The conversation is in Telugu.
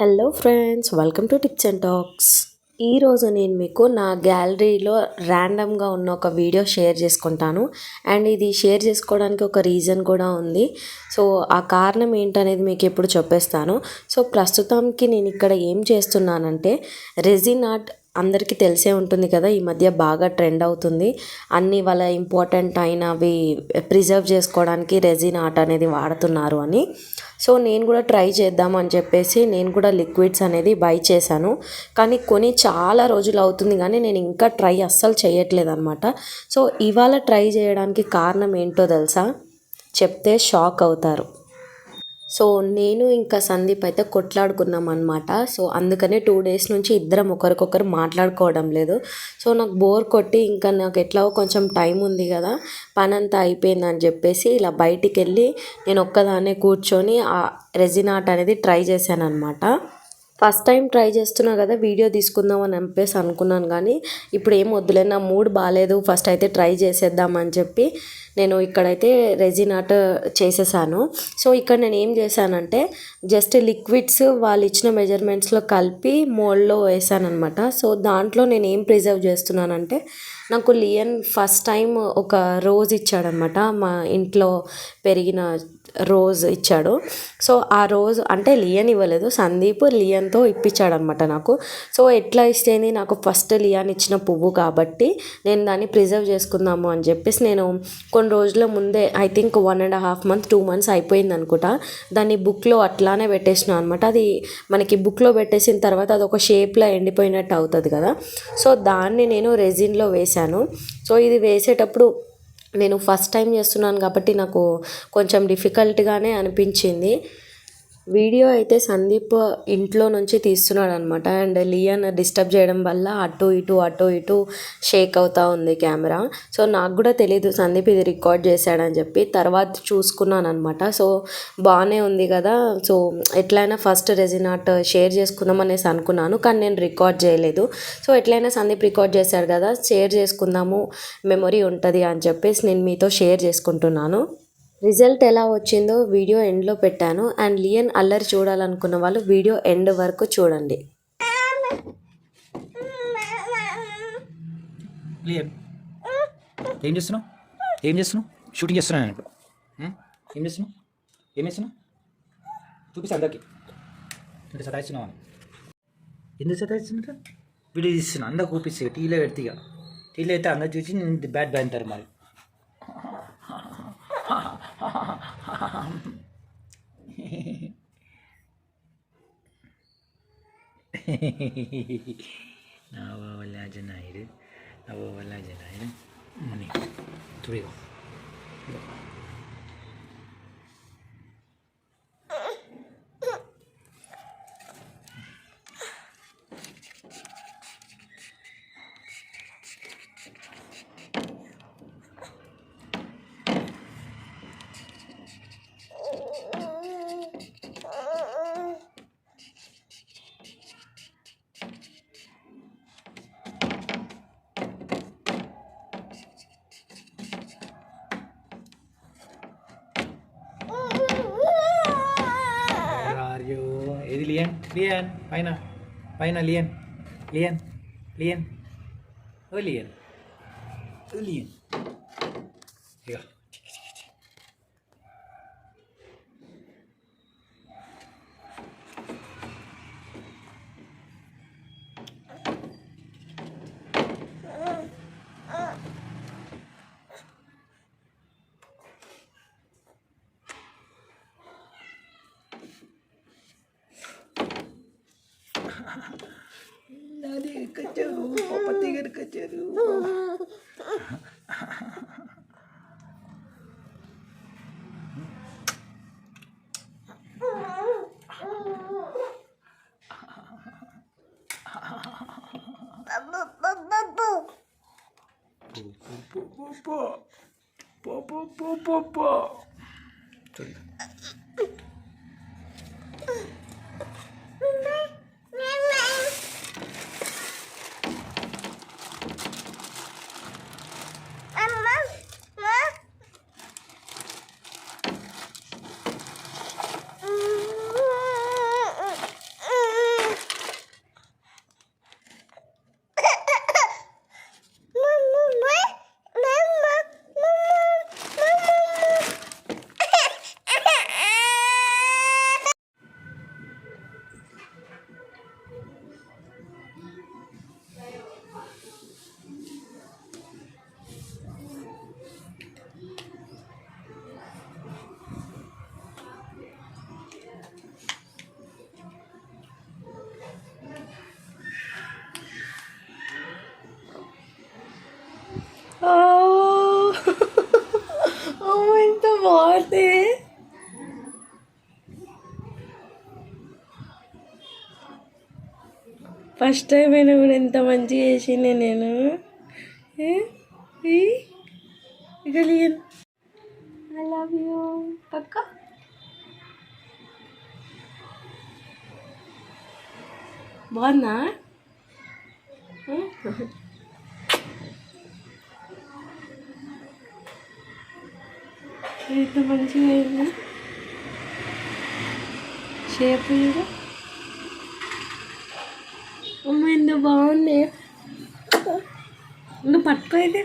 Hello friends, welcome to tips and talks. ఈరోజు నేను మీకు నా గ్యాలరీలో ర్యాండమ్గా ఉన్న ఒక వీడియో షేర్ చేసుకుంటాను. అండ్ ఇది షేర్ చేసుకోవడానికి ఒక రీజన్ కూడా ఉంది. సో ఆ కారణం ఏంటనేది మీకు ఎప్పుడు చెప్పేస్తాను. సో ప్రస్తుతానికి నేను ఇక్కడ ఏం చేస్తున్నానంటే, రెజిన్ ఆర్ట్ అందరికీ తెలిసే ఉంటుంది కదా, ఈ మధ్య బాగా ట్రెండ్ అవుతుంది. అన్ని వాళ్ళ ఇంపార్టెంట్ అయినవి ప్రిజర్వ్ చేసుకోవడానికి రెజిన్ ఆర్ట్ అనేది వాడుతున్నారు అని. సో నేను కూడా ట్రై చేద్దాం అని చెప్పేసి నేను కూడా లిక్విడ్స్ అనేది బై చేశాను. కానీ కొని చాలా రోజులు అవుతుంది, కానీ నేను ఇంకా ట్రై అస్సలు చేయట్లేదు అనమాట. సో ఇవాళ ట్రై చేయడానికి కారణం ఏంటో తెలుసా? చెప్తే షాక్ అవుతారు. సో నేను ఇంకా సందీప్ అయితే కొట్లాడుకున్నాం అనమాట. సో అందుకనే 2 డేస్ నుంచి ఇద్దరం ఒకరికొకరు మాట్లాడుకోవడం లేదు. సో నాకు బోర్ కొట్టి ఇంకా నాకు ఎట్లాగో కొంచెం టైం ఉంది కదా, పని అంతా అయిపోయిందని చెప్పేసి ఇలా బయటికి వెళ్ళి నేను ఒక్కదాన్నే కూర్చొని ఆ రెజిన్ ఆర్ట్ అనేది ట్రై చేశాను అనమాట. ఫస్ట్ టైం ట్రై చేస్తున్నా కదా, వీడియో తీసుకుందాం అని చెప్పేసి అనుకున్నాను. కానీ ఇప్పుడు ఏం వద్దులే, నా మూడ్ బాగాలేదు, ఫస్ట్ అయితే ట్రై చేసేద్దామని చెప్పి నేను ఇక్కడైతే రెజిన్ ఆర్ట్ చేసేసాను. సో ఇక్కడ నేను ఏం చేశానంటే, జస్ట్ లిక్విడ్స్ వాళ్ళు ఇచ్చిన మెజర్మెంట్స్లో కలిపి మోల్డ్లో వేసాను అనమాట. సో దాంట్లో నేను ఏం ప్రిజర్వ్ చేస్తున్నానంటే, నాకు లియన్ ఫస్ట్ టైం ఒక రోజ్ ఇచ్చాడనమాట. మా ఇంట్లో పెరిగిన రోజ్ ఇచ్చాడు. సో ఆ రోజ్ అంటే లియన్ ఇవ్వలేదు, సందీప్ లియన్తో ఇప్పించాడనమాట నాకు. సో ఎట్లా ఇస్తేంది, నాకు ఫస్ట్ లియన్ ఇచ్చిన పువ్వు కాబట్టి నేను దాన్ని ప్రిజర్వ్ చేసుకుందాము అని చెప్పేసి నేను కొన్ని రోజుల ముందే, ఐ థింక్ 1.5 months 2 months అయిపోయింది అనుకుంటా, దాన్ని బుక్లో అట్లానే పెట్టేసినాను అనమాట. అది మనకి బుక్లో పెట్టేసిన తర్వాత అది ఒక షేప్లో ఎండిపోయినట్టు అవుతుంది కదా. సో దాన్ని నేను రెజిన్లో వేశాను. సో ఇది వేసేటప్పుడు నేను ఫస్ట్ టైం చేస్తున్నాను కాబట్టి నాకు కొంచెం డిఫికల్ట్గానే అనిపించింది. వీడియో అయితే సందీప్ ఇంట్లో నుంచి తీస్తున్నాడు అనమాట. అండ్ లియన్ డిస్టర్బ్ చేయడం వల్ల అటు ఇటు షేక్ అవుతూ ఉంది కెమెరా. సో నాకు కూడా తెలీదు సందీప్ ఇది రికార్డ్ చేశాడని చెప్పి. తర్వాత చూసుకున్నాను అనమాట. సో బాగానే ఉంది కదా, సో ఎట్లయినా ఫస్ట్ రెజిన్ ఆర్ట్ షేర్ చేసుకుందాం అనేసి అనుకున్నాను, కానీ నేను రికార్డ్ చేయలేదు. సో ఎట్లయినా సందీప్ రికార్డ్ చేశాడు కదా, షేర్ చేసుకుందాము, మెమొరీ ఉంటుంది అని చెప్పేసి నేను మీతో షేర్ చేసుకుంటున్నాను. రిజల్ట్ ఎలా వచ్చిందో వీడియో ఎండ్లో పెట్టాను. అండ్ లియన్ అల్లరి చూడాలనుకున్న వాళ్ళు వీడియో ఎండ్ వరకు చూడండి. లియన్, ఏం చేస్తున్నావు? షూటింగ్ చేస్తున్నాను నేను ఇప్పుడు. ఏం చేస్తున్నావు? చూపిస్తా అందరికి. అంటే సతాయిస్తున్నావు అని. ఎందుకు సతాయిస్తున్నా? వీడియో తీస్తున్నా, అందరికి చూపిస్తే టీవీలో పెడితే, టీవీలో అయితే అందరు చూసి నేను బ్యాట్ బాగుంటారు మరి. Nawawala dyan na irin. Mani. Tuloy ko. Ini Lian, paina Lian. Oh Lian. Ya. Nadi keceru, papa tiga keceru. Papa. Sorry. బాగుంది. ఫస్ట్ టైం అయినా కూడా ఎంత మంచిగా చేసిండే నేను. ఇటాలియన్ ఐ లవ్ యూ పక్క. బాగుందా? ఎంత మంచిగా అయింది షేప్. ఇది అమ్మ ఎంత బాగుంది. నువ్వు పట్టుకో అయితే.